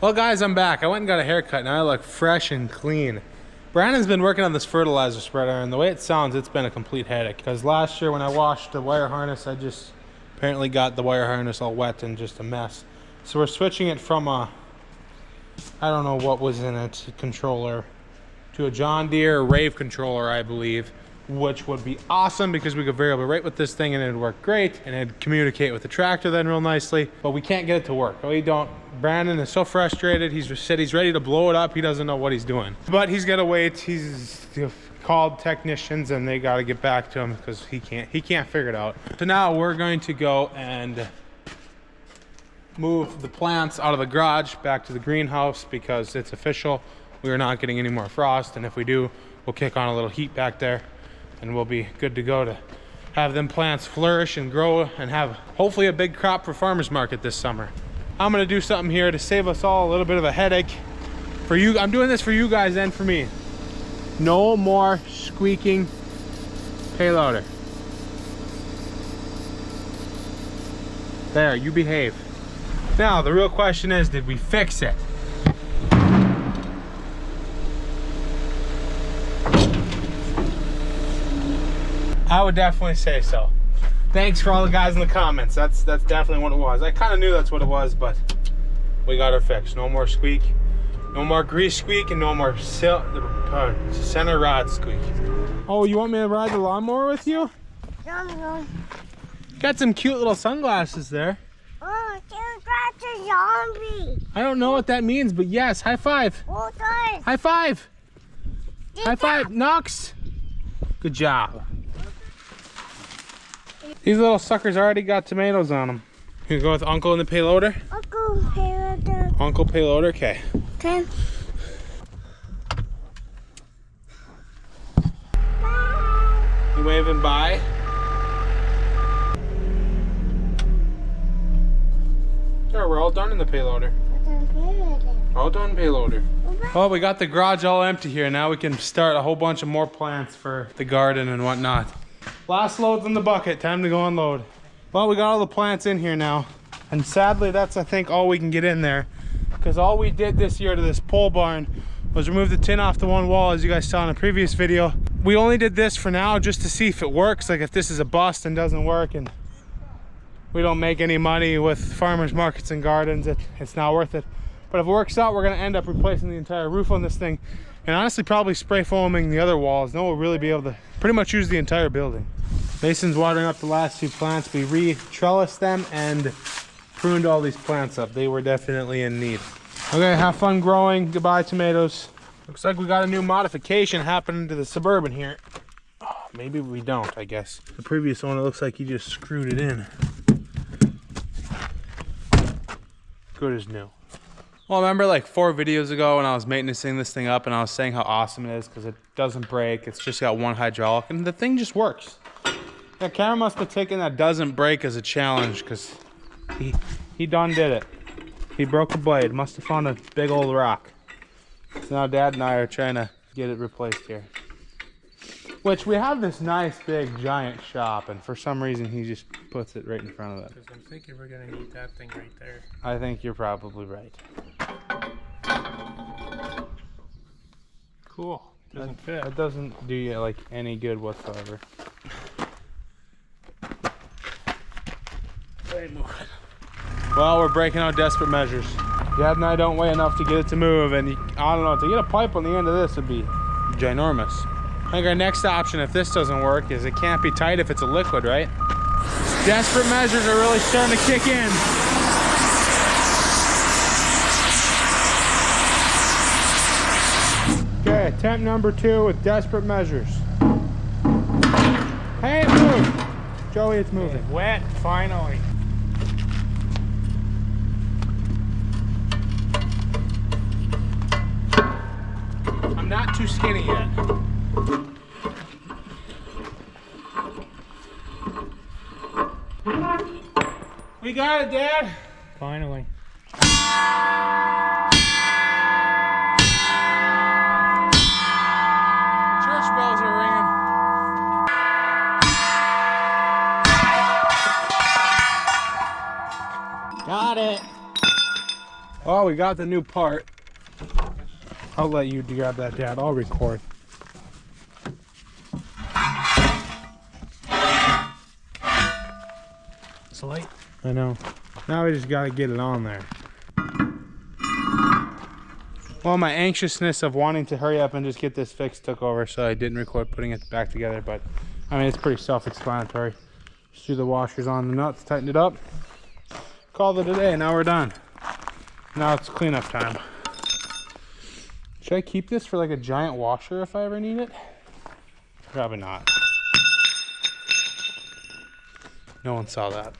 Well guys, I'm back. I went and got a haircut. Now I look fresh and clean. Brandon's been working on this fertilizer spreader, and the way it sounds, it's been a complete headache. Because last year when I washed the wire harness, I just apparently got the wire harness all wet and just a mess. So we're switching it from a, I don't know what was in it, controller, to a John Deere Rave controller, I believe. Which would be awesome because we could variable rate with this thing and it'd work great and it'd communicate with the tractor then real nicely, but we can't get it to work. We don't. Brandon is so frustrated. He's said he's ready to blow it up. He doesn't know what he's doing, but he's got to wait. He's called technicians and they got to get back to him because he can't figure it out. So now we're going to go and move the plants out of the garage back to the greenhouse because it's official. We are not getting any more frost, and if we do, we'll kick on a little heat back there and we'll be good to go to have them plants flourish and grow and have hopefully a big crop for farmers market this summer. I'm gonna do something here to save us all a little bit of a headache. For you, I'm doing this for you guys and for me. No more squeaking payloader. There, you behave. Now, the real question is, did we fix it? I would definitely say so. Thanks for all the guys in the comments. That's definitely what it was. I kind of knew that's what it was, but we got her fixed. No more squeak, no more grease squeak, and no more center rod squeak. Oh, you want me to ride the lawnmower with you? No. Got some cute little sunglasses there. Oh, that's a zombie. I don't know what that means, but yes, high five. Oh, guys. High five. High five, Knox. Good job. These little suckers already got tomatoes on them. You go with Uncle in the payloader? Uncle Payloader. Uncle payloader, okay. Okay. You waving bye? Sure, we're all done in the payloader. All done payloader. Well, we got the garage all empty here. Now we can start a whole bunch of more plants for the garden and whatnot. Last load's in the bucket, time to go unload. Well, we got all the plants in here now. And sadly, that's I think all we can get in there. Because all we did this year to this pole barn was remove the tin off the one wall, as you guys saw in a previous video. We only did this for now just to see if it works, like if this is a bust and doesn't work and we don't make any money with farmers markets and gardens, it's not worth it. But if it works out, we're gonna end up replacing the entire roof on this thing and honestly probably spray foaming the other walls. Then we'll really be able to pretty much use the entire building. Mason's watering up the last two plants. We re-trellised them and pruned all these plants up. They were definitely in need. Okay, have fun growing. Goodbye, tomatoes. Looks like we got a new modification happening to the Suburban here. Oh, maybe we don't, I guess. The previous one, it looks like you just screwed it in. Good as new. Well, I remember like 4 videos ago when I was maintaining this thing up and I was saying how awesome it is because it doesn't break. It's just got one hydraulic and the thing just works. Yeah, Cameron must have taken that doesn't break as a challenge because he done did it. He broke the blade. Must have found a big old rock. So now Dad and I are trying to get it replaced here. Which we have this nice big giant shop and for some reason he just puts it right in front of it. Because I'm thinking we're going to need that thing right there. I think you're probably right. Cool. Doesn't fit. That doesn't do you like any good whatsoever. Well, we're breaking out desperate measures. Dad and I don't weigh enough to get it to move, and I don't know, to get a pipe on the end of this would be ginormous. I think our next option, if this doesn't work, is it can't be tight if it's a liquid, right? Desperate measures are really starting to kick in. Okay, attempt number 2 with desperate measures. Hey, it moved. Joey, it's moving. It's wet, finally. I'm not too skinny yet. We got it, Dad. Finally. Church bells are ringing. Got it. Oh, Well, we got the new part. I'll let you grab that, Dad. I'll record. It's light. I know. Now we just gotta get it on there. Well, my anxiousness of wanting to hurry up and just get this fixed took over, so I didn't record putting it back together, but I mean, it's pretty self-explanatory. Just threw the washers on the nuts, tightened it up, called it a day, now we're done. Now it's cleanup time. Should I keep this for like a giant washer if I ever need it? Probably not. No one saw that.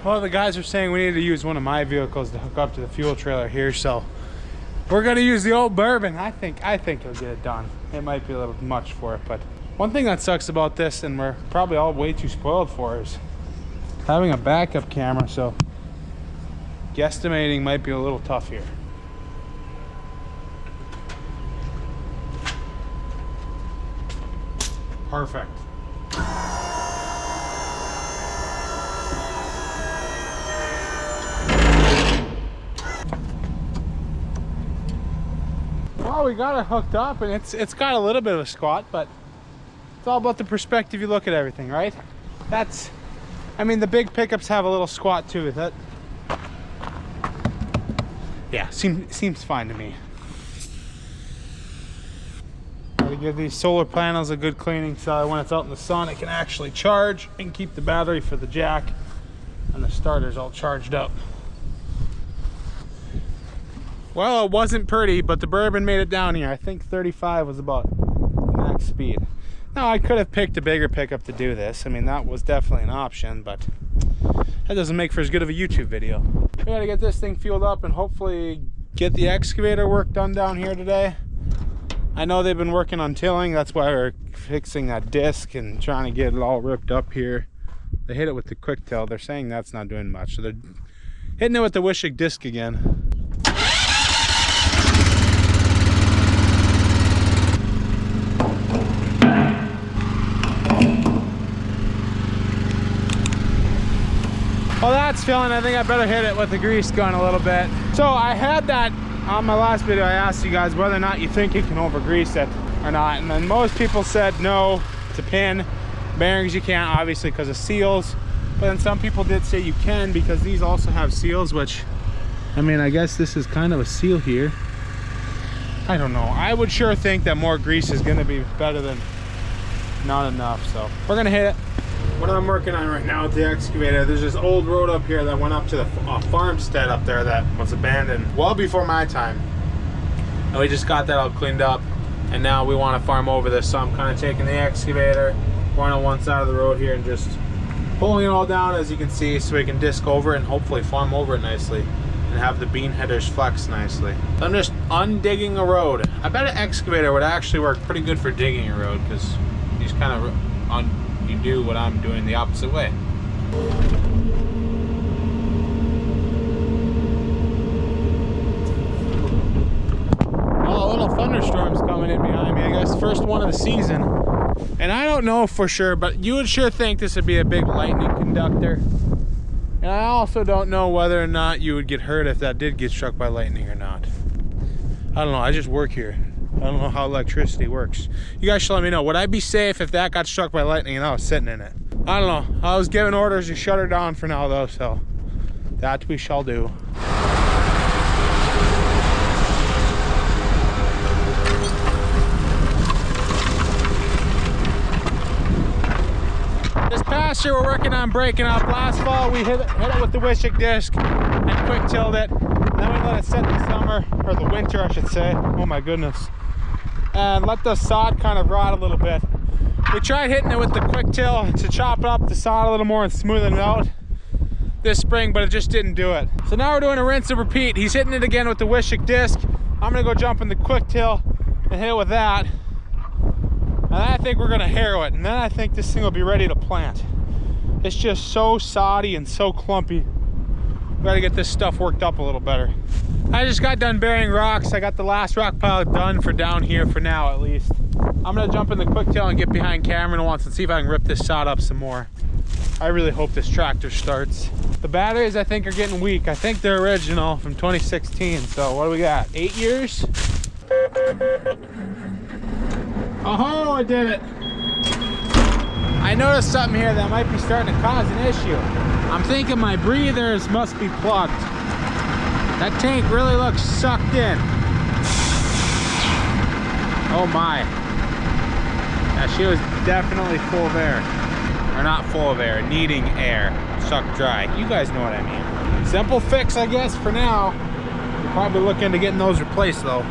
Well, the guys are saying we need to use one of my vehicles to hook up to the fuel trailer here, so we're gonna use the old Bourbon. I think he'll get it done. It might be a little much for it, but one thing that sucks about this, and we're probably all way too spoiled for, is having a backup camera, so guesstimating might be a little tough here. Perfect. Well, we got it hooked up, and it's got a little bit of a squat, but it's all about the perspective you look at everything, right? I mean, the big pickups have a little squat too. Yeah, seems fine to me. Gotta give these solar panels a good cleaning so that when it's out in the sun it can actually charge and keep the battery for the jack and the starters all charged up. Well, it wasn't pretty, but the Bourbon made it down here. I think 35 was about the max speed. Now, I could have picked a bigger pickup to do this. I mean, that was definitely an option, but that doesn't make for as good of a YouTube video. We gotta get this thing fueled up and hopefully get the excavator work done down here today. I know they've been working on tilling. That's why we're fixing that disc and trying to get it all ripped up here. They hit it with the quick till. They're saying that's not doing much, so they're hitting it with the Fettig disc again. Well, that's filling. I think I better hit it with the grease gun a little bit. So I had that on my last video. I asked you guys whether or not you think you can over grease it or not, and then most people said no, it's a pin. Bearings you can't, obviously, because of seals, but then some people did say you can because these also have seals, which, I mean, I guess this is kind of a seal here. I don't know. I would sure think that more grease is going to be better than not enough, so we're going to hit it. What I'm working on right now with the excavator, there's this old road up here that went up to the farmstead up there that was abandoned well before my time. And we just got that all cleaned up, and now we want to farm over this, so I'm kind of taking the excavator, going on one side of the road here and just pulling it all down, as you can see, so we can disc over it and hopefully farm over it nicely and have the bean headers flex nicely. So I'm just undigging a road. I bet an excavator would actually work pretty good for digging a road, because he's kind of you do what I'm doing the opposite way. Oh, a little thunderstorm's coming in behind me. I guess first one of the season. And I don't know for sure, but you would sure think this would be a big lightning conductor. And I also don't know whether or not you would get hurt if that did get struck by lightning or not. I don't know, I just work here. I don't know how electricity works. You guys should let me know. Would I be safe if that got struck by lightning and I was sitting in it? I don't know. I was given orders to shut her down for now though, so that we shall do. This past year we're working on breaking up. Last fall we hit it with the Fettig disc and quick tilled it. Then we let it sit in the summer, or the winter I should say. Oh my goodness. And let the sod kind of rot a little bit. We tried hitting it with the quick till to chop up the sod a little more and smoothen it out this spring, but it just didn't do it. So now we're doing a rinse and repeat. He's hitting it again with the Fettig disc. I'm gonna go jump in the quick till and hit it with that. And I think we're gonna harrow it, and then I think this thing will be ready to plant. It's just so soddy and so clumpy. We gotta get this stuff worked up a little better. I just got done burying rocks. I got the last rock pile done for down here for now, at least. I'm gonna jump in the quick tail and get behind Cameron once and see if I can rip this sod up some more. I really hope this tractor starts. The batteries I think are getting weak. I think they're original from 2016. So what do we got? 8 years? Oh, I did it. I noticed something here that might be starting to cause an issue. I'm thinking my breathers must be plugged. That tank really looks sucked in. Oh my. Yeah, she was definitely full of air. Or not full of air, needing air. Sucked dry. You guys know what I mean. Simple fix, I guess, for now. We're probably looking into getting those replaced though.